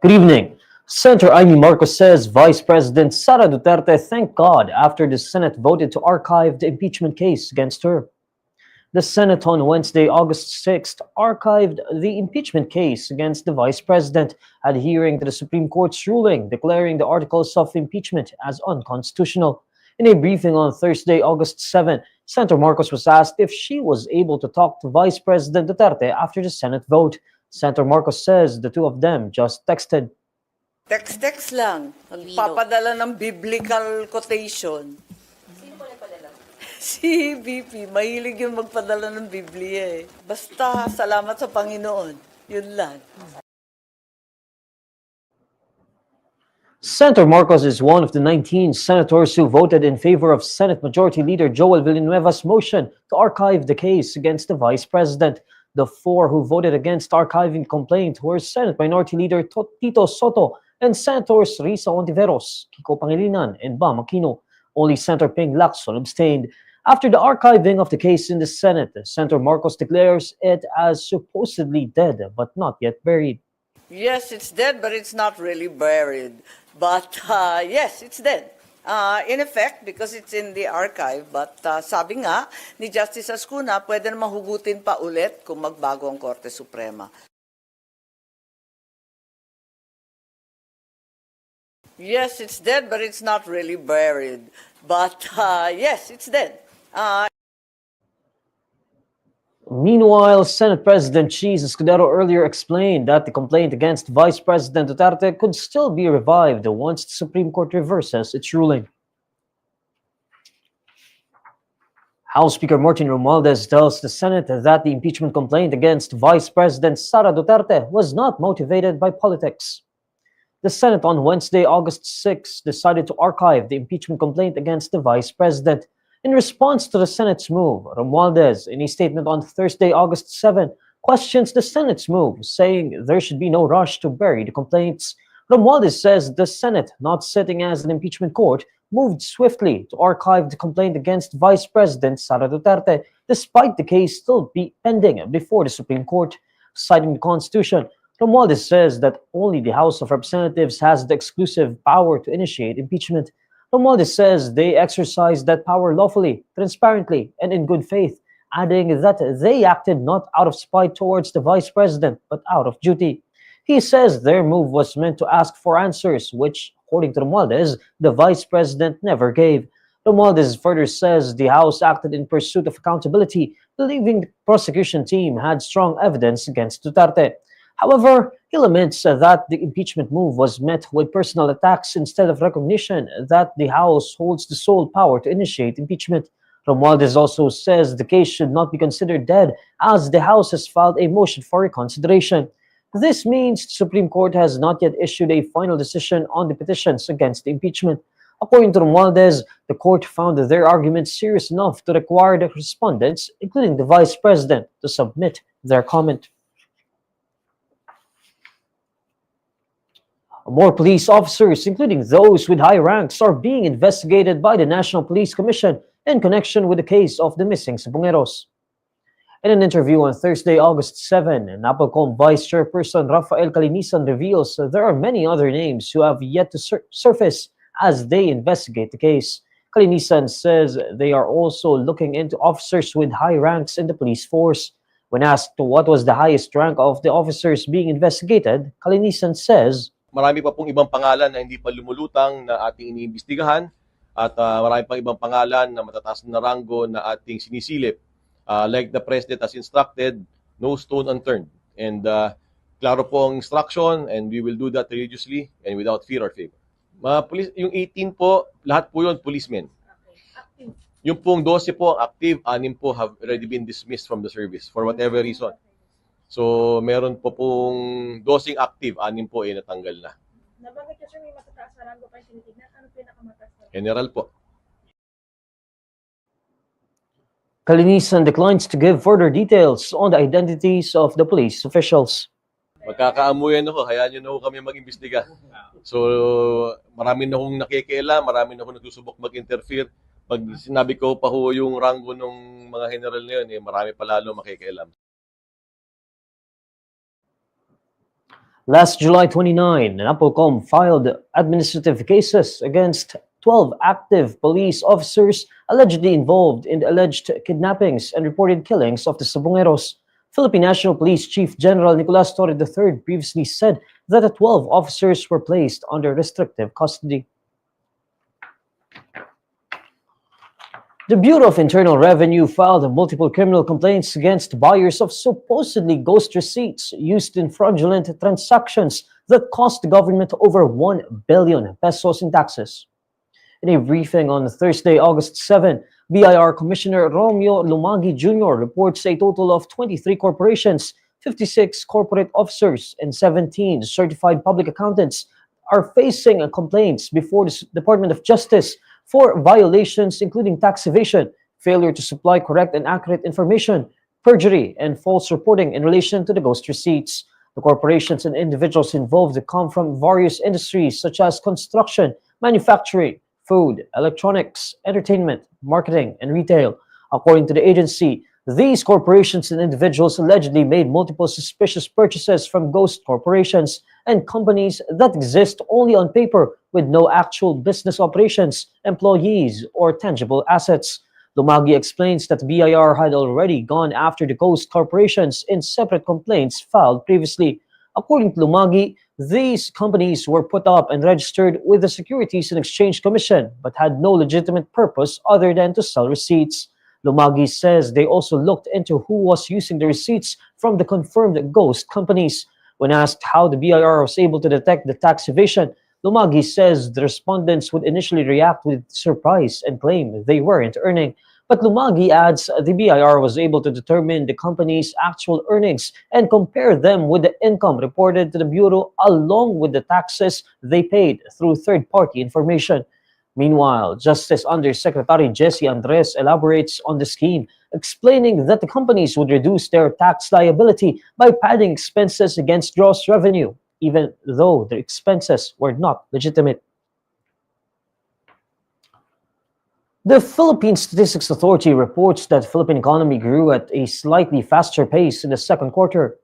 Good evening. Senator Imee Marcos says Vice President Sara Duterte thanked God after the Senate voted to archive the impeachment case against her. The Senate on Wednesday, August 6th, archived the impeachment case against the Vice President, adhering to the Supreme Court's ruling declaring the articles of impeachment as unconstitutional. In a briefing on Thursday, August 7, Senator Marcos was asked if she was able to talk to Vice President Duterte after the Senate vote. Senator Marcos says the two of them just texted. Text-text lang. Nagpapadala ng biblical quotation. Sino po nagpadala? Si VP, mahilig yung magpadala ng Biblia eh. Basta, salamat sa Panginoon. Yun lang. Senator Marcos is one of the 19 senators who voted in favor of Senate Majority Leader Joel Villanueva's motion to archive the case against the Vice President. The four who voted against archiving the complaint were Senate Minority Leader Tito Soto and Senators Risa Ontiveros, Kiko Pangilinan, and Bam Aquino. Only Senator Ping Lacson abstained. After the archiving of the case in the Senate, Senator Marcos declares it as supposedly dead but not yet buried. Yes, it's dead, but it's not really buried. But yes, it's dead. In effect, because it's in the archive, but sabi nga ni Justice Ascuna, pwede na mahugutin pa ulit kung magbago ang Korte Suprema. Yes, it's dead, but it's not really buried. But yes, it's dead. Meanwhile, Senate President Cheese Escudero earlier explained that the complaint against Vice President Duterte could still be revived once the Supreme Court reverses its ruling. House Speaker Martin Raldez tells the Senate that the impeachment complaint against Vice President Sara Duterte was not motivated by politics. The Senate on Wednesday, August 6, decided to archive the impeachment complaint against the Vice President. In response to the Senate's move, Raldez, in a statement on Thursday, August 7, questions the Senate's move, saying there should be no rush to bury the complaints. Raldez says the Senate, not sitting as an impeachment court, moved swiftly to archive the complaint against Vice President Sara Duterte, despite the case still be pending before the Supreme Court. Citing the Constitution, Raldez says that only the House of Representatives has the exclusive power to initiate impeachment. Raldez says they exercised that power lawfully, transparently, and in good faith, adding that they acted not out of spite towards the Vice President, but out of duty. He says their move was meant to ask for answers, which, according to Raldez, the Vice President never gave. Raldez further says the House acted in pursuit of accountability, believing the prosecution team had strong evidence against Duterte. However, he laments that the impeachment move was met with personal attacks instead of recognition that the House holds the sole power to initiate impeachment. Raldez also says the case should not be considered dead as the House has filed a motion for reconsideration. This means the Supreme Court has not yet issued a final decision on the petitions against the impeachment. According to Raldez, the court found their arguments serious enough to require the respondents, including the Vice President, to submit their comment. More police officers, including those with high ranks, are being investigated by the National Police Commission in connection with the case of the missing sabungeros. In an interview on Thursday, August 7, Napolcom Vice Chairperson Rafael Calinisan reveals there are many other names who have yet to surface as they investigate the case. Calinisan says they are also looking into officers with high ranks in the police force. When asked what was the highest rank of the officers being investigated, Calinisan says, marami pa pong ibang pangalan na hindi pa lumulutang na ating iniimbestigahan at marami pang ibang pangalan na matataas na ranggo na ating sinisilip. Like the President has instructed, no stone unturned. And klaro po ang instruction and we will do that religiously and without fear or favor. Yung 18 po, lahat po yun policemen. Yung pong 12 po active, 6 po have already been dismissed from the service for whatever reason. So, meron po pong 12 active, 6 po ay natanggal na. Nabanggit niya, sir, may matataas na rango kayo tinitignan. Ano pinakamataas na? General po. Calinisan declines to give further details on the identities of the police officials. Magkakaamuyan ako, hayaan nyo na ako kami mag-imbestiga. So, marami na akong nakikialam, marami na akong nagsusubok mag-interfere. Pag sinabi ko pa ho yung rango ng mga general na yun, marami pa lalo makikialam. Last July 29, Napolcom filed administrative cases against 12 active police officers allegedly involved in the alleged kidnappings and reported killings of the sabungeros. Philippine National Police Chief General Nicolas Torre III previously said that the 12 officers were placed under restrictive custody. The Bureau of Internal Revenue filed multiple criminal complaints against buyers of supposedly ghost receipts used in fraudulent transactions that cost the government over 1 billion pesos in taxes. In a briefing on Thursday, August 7, BIR Commissioner Romeo Lumagi Jr. reports a total of 23 corporations, 56 corporate officers, and 17 certified public accountants are facing complaints before the Department of Justice for violations including tax evasion, failure to supply correct and accurate information, perjury, and false reporting in relation to the ghost receipts. The corporations and individuals involved come from various industries such as construction, manufacturing, food, electronics, entertainment, marketing, and retail. According to the agency, these corporations and individuals allegedly made multiple suspicious purchases from ghost corporations and companies that exist only on paper with no actual business operations, employees, or tangible assets. Lumagi explains that BIR had already gone after the ghost corporations in separate complaints filed previously. According to Lumagi, these companies were put up and registered with the Securities and Exchange Commission but had no legitimate purpose other than to sell receipts. Lumagi says they also looked into who was using the receipts from the confirmed ghost companies. When asked how the BIR was able to detect the tax evasion, Lumagi says the respondents would initially react with surprise and claim they weren't earning. But Lumagi adds the BIR was able to determine the company's actual earnings and compare them with the income reported to the Bureau along with the taxes they paid through third-party information. Meanwhile, Justice Undersecretary Jesse Andres elaborates on the scheme, explaining that the companies would reduce their tax liability by padding expenses against gross revenue, even though their expenses were not legitimate. The Philippine Statistics Authority reports that the Philippine economy grew at a slightly faster pace in the second quarter.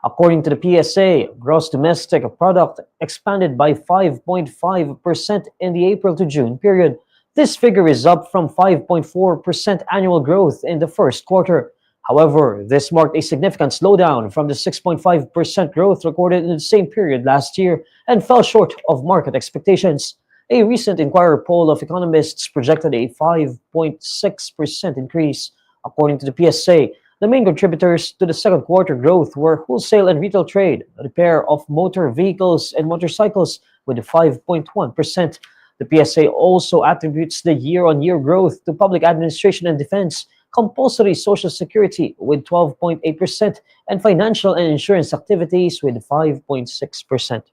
According to the PSA, gross domestic product expanded by 5.5% in the April to June period. This figure is up from 5.4% annual growth in the first quarter. However, this marked a significant slowdown from the 6.5% growth recorded in the same period last year and fell short of market expectations. A recent Inquirer poll of economists projected a 5.6% increase. According to the PSA, the main contributors to the second quarter growth were wholesale and retail trade, repair of motor vehicles and motorcycles with 5.1%. The PSA also attributes the year-on-year growth to public administration and defense, compulsory social security with 12.8%, and financial and insurance activities with 5.6%.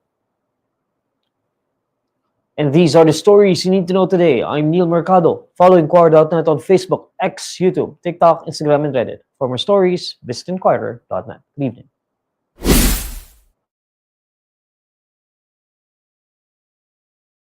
And these are the stories you need to know today. I'm Neil Mercado. Follow INQUIRER.net on Facebook, X, YouTube, TikTok, Instagram, and Reddit. For more stories, visit INQUIRER.net. Good evening.